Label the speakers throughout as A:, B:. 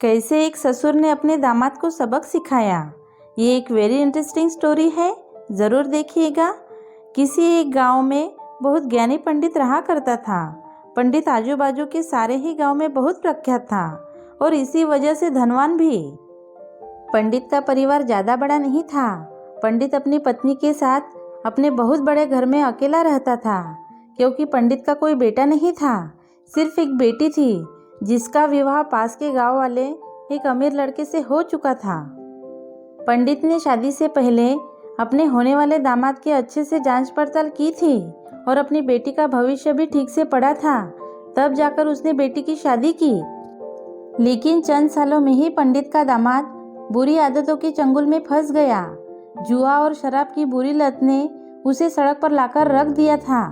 A: कैसे एक ससुर ने अपने दामाद को सबक सिखाया। ये एक वेरी इंटरेस्टिंग स्टोरी है, ज़रूर देखिएगा। किसी एक गांव में बहुत ज्ञानी पंडित रहा करता था। पंडित आजू बाजू के सारे ही गांव में बहुत प्रख्यात था और इसी वजह से धनवान भी। पंडित का परिवार ज़्यादा बड़ा नहीं था। पंडित अपनी पत्नी के साथ अपने बहुत बड़े घर में अकेला रहता था, क्योंकि पंडित का कोई बेटा नहीं था, सिर्फ एक बेटी थी जिसका विवाह पास के गांव वाले एक अमीर लड़के से हो चुका था। पंडित ने शादी से पहले अपने होने वाले दामाद की अच्छे से जांच पड़ताल की थी और अपनी बेटी का भविष्य भी ठीक से पढ़ा था। तब जाकर उसने बेटी की शादी की। लेकिन चंद सालों में ही पंडित का दामाद बुरी आदतों के चंगुल में फंस गया। जुआ और शराब की बुरी लत ने उसे सड़क पर लाकर रख दिया था।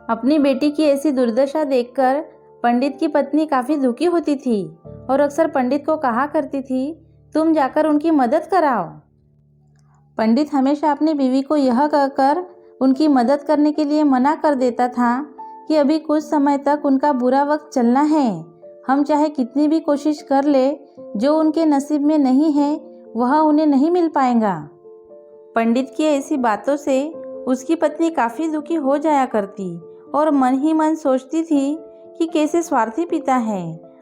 A: अपनी बेटी की ऐसी दुर्दशा देखकर पंडित की पत्नी काफ़ी दुखी होती थी और अक्सर पंडित को कहा करती थी, तुम जाकर उनकी मदद कराओ। पंडित हमेशा अपनी बीवी को यह कहकर उनकी मदद करने के लिए मना कर देता था कि अभी कुछ समय तक उनका बुरा वक्त चलना है। हम चाहे कितनी भी कोशिश कर ले, जो उनके नसीब में नहीं है वह उन्हें नहीं मिल पाएगा। पंडित की ऐसी बातों से उसकी पत्नी काफ़ी दुखी हो जाया करती और मन ही मन सोचती थी कि कैसे स्वार्थी पिता है,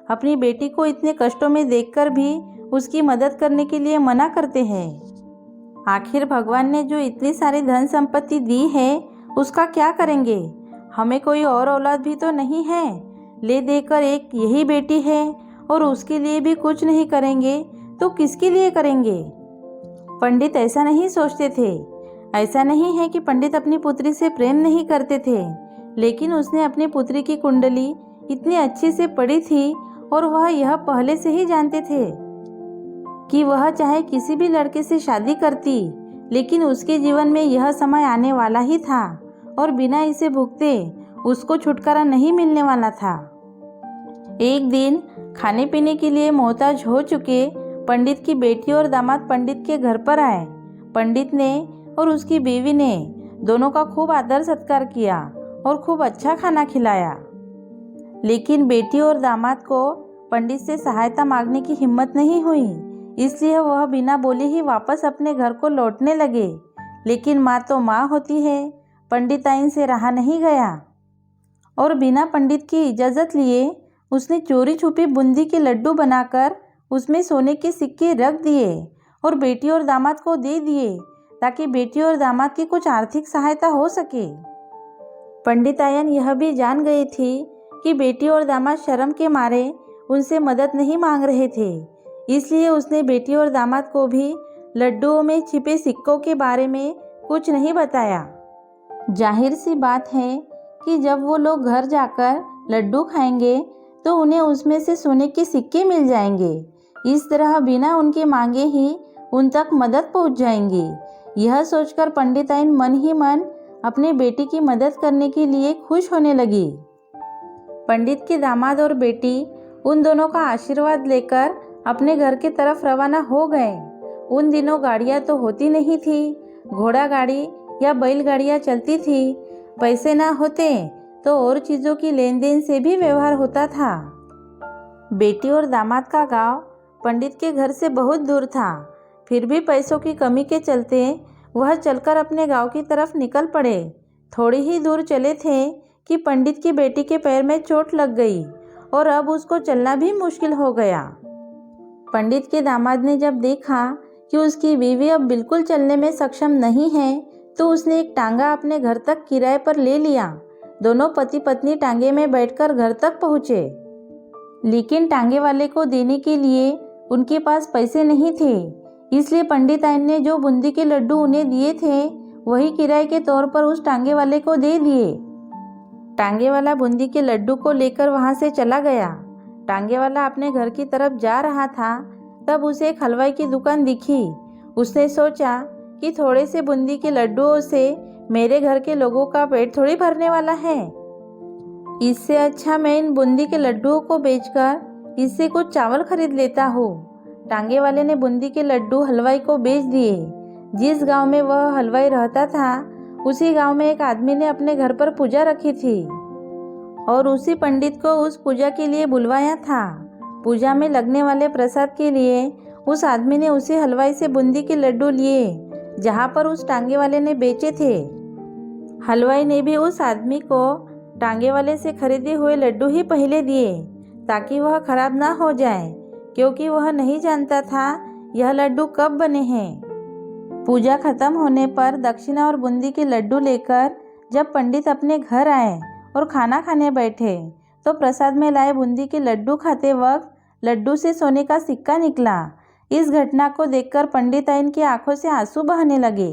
A: अपनी बेटी को इतने कष्टों में देखकर भी उसकी मदद करने के लिए मना करते हैं। आखिर भगवान ने जो इतनी सारी धन संपत्ति दी है उसका क्या करेंगे? हमें कोई और औलाद भी तो नहीं है, ले देकर एक यही बेटी है और उसके लिए भी कुछ नहीं करेंगे तो किसके लिए करेंगे? पंडित ऐसा नहीं सोचते थे। ऐसा नहीं है कि पंडित अपनी पुत्री से प्रेम नहीं करते थे, लेकिन उसने अपनी पुत्री की कुंडली इतनी अच्छी से पढ़ी थी और वह यह पहले से ही जानते थे कि वह चाहे किसी भी लड़के से शादी करती, लेकिन उसके जीवन में यह समय आने वाला ही था और बिना इसे भुगते उसको छुटकारा नहीं मिलने वाला था। एक दिन खाने पीने के लिए मोहताज हो चुके पंडित की बेटी और दामाद पंडित के घर पर आए। पंडित ने और उसकी बीवी ने दोनों का खूब आदर सत्कार किया और खूब अच्छा खाना खिलाया। लेकिन बेटी और दामाद को पंडित से सहायता मांगने की हिम्मत नहीं हुई, इसलिए वह बिना बोले ही वापस अपने घर को लौटने लगे। लेकिन माँ तो माँ होती है, पंडिताइन से रहा नहीं गया और बिना पंडित की इजाज़त लिए उसने चोरी छुपी बूंदी के लड्डू बनाकर उसमें सोने के सिक्के रख दिए और बेटी और दामाद को दे दिए, ताकि बेटी और दामाद की कुछ आर्थिक सहायता हो सके। पंडितायन यह भी जान गई थी कि बेटी और दामाद शर्म के मारे उनसे मदद नहीं मांग रहे थे, इसलिए उसने बेटी और दामाद को भी लड्डुओं में छिपे सिक्कों के बारे में कुछ नहीं बताया। जाहिर सी बात है कि जब वो लोग घर जाकर लड्डू खाएंगे तो उन्हें उसमें से सोने के सिक्के मिल जाएंगे। इस तरह बिना उनके मांगे ही उन तक मदद पहुंच जाएंगी। यह सोचकर पंडिताइन मन ही मन अपने बेटी की मदद करने के लिए खुश होने लगी। पंडित के दामाद और बेटी उन दोनों का आशीर्वाद लेकर अपने घर की तरफ रवाना हो गए। उन दिनों गाड़ियाँ तो होती नहीं थी, घोड़ा गाड़ी या बैलगाड़ियाँ चलती थी। पैसे ना होते तो और चीज़ों की लेन देन से भी व्यवहार होता था। बेटी और दामाद का गांव पंडित के घर से बहुत दूर था, फिर भी पैसों की कमी के चलते वह चलकर अपने गांव की तरफ निकल पड़े। थोड़ी ही दूर चले थे कि पंडित की बेटी के पैर में चोट लग गई और अब उसको चलना भी मुश्किल हो गया। पंडित के दामाद ने जब देखा कि उसकी बीवी अब बिल्कुल चलने में सक्षम नहीं है, तो उसने एक टांगा अपने घर तक किराए पर ले लिया। दोनों पति पत्नी टांगे में बैठकर घर तक पहुँचे, लेकिन टांगे वाले को देने के लिए उनके पास पैसे नहीं थे, इसलिए पंडिताइन ने जो बूंदी के लड्डू उन्हें दिए थे वही किराए के तौर पर उस टांगे वाले को दे दिए। टांगे वाला बूंदी के लड्डू को लेकर वहां से चला गया। टांगे वाला अपने घर की तरफ जा रहा था, तब उसे एक हलवाई की दुकान दिखी। उसने सोचा कि थोड़े से बूंदी के लड्डुओं से मेरे घर के लोगों का पेट थोड़ी भरने वाला है, इससे अच्छा मैं इन बूंदी के लड्डुओं को बेचकर इससे कुछ चावल खरीद लेता हूँ। टांगे वाले ने बूंदी के लड्डू हलवाई को बेच दिए। जिस गांव में वह हलवाई रहता था, उसी गांव में एक आदमी ने अपने घर पर पूजा रखी थी और उसी पंडित को उस पूजा के लिए बुलवाया था। पूजा में लगने वाले प्रसाद के लिए उस आदमी ने उसी हलवाई से बूंदी के लड्डू लिए जहाँ पर उस टांगे वाले ने बेचे थे। हलवाई ने भी उस आदमी को टांगे वाले से खरीदे हुए लड्डू ही पहले दिए ताकि वह खराब ना हो जाए, क्योंकि वह नहीं जानता था यह लड्डू कब बने हैं। पूजा खत्म होने पर दक्षिणा और बूंदी के लड्डू लेकर जब पंडित अपने घर आए और खाना खाने बैठे तो प्रसाद में लाए बूंदी के लड्डू खाते वक्त लड्डू से सोने का सिक्का निकला। इस घटना को देखकर पंडिताइन की आंखों से आंसू बहने लगे।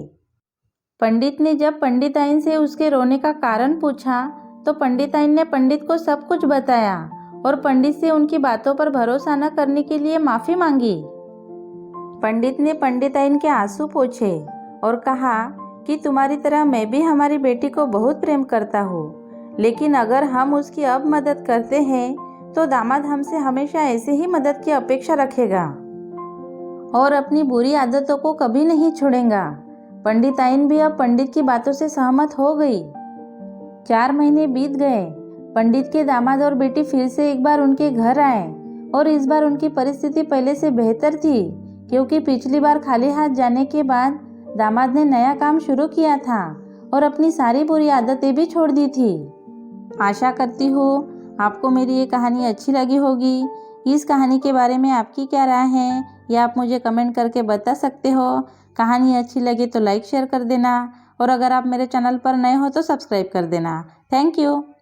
A: पंडित ने जब पंडिताइन से उसके रोने का कारण पूछा तो पंडिताइन ने पंडित को सब कुछ बताया और पंडित से उनकी बातों पर भरोसा न करने के लिए माफ़ी मांगी। पंडित ने पंडिताइन के आंसू पोंछे और कहा कि तुम्हारी तरह मैं भी हमारी बेटी को बहुत प्रेम करता हूँ, लेकिन अगर हम उसकी अब मदद करते हैं तो दामाद हमसे हमेशा ऐसे ही मदद की अपेक्षा रखेगा और अपनी बुरी आदतों को कभी नहीं छोड़ेगा। पंडिताइन भी अब पंडित की बातों से सहमत हो गई। 4 महीने बीत गए। पंडित के दामाद और बेटी फिर से एक बार उनके घर आए और इस बार उनकी परिस्थिति पहले से बेहतर थी, क्योंकि पिछली बार खाली हाथ जाने के बाद दामाद ने नया काम शुरू किया था और अपनी सारी बुरी आदतें भी छोड़ दी थी। आशा करती हूँ आपको मेरी ये कहानी अच्छी लगी होगी। इस कहानी के बारे में आपकी क्या राय है यह आप मुझे कमेंट करके बता सकते हो। कहानी अच्छी लगे तो लाइक शेयर कर देना और अगर आप मेरे चैनल पर नए हो तो सब्सक्राइब कर देना। Thank you.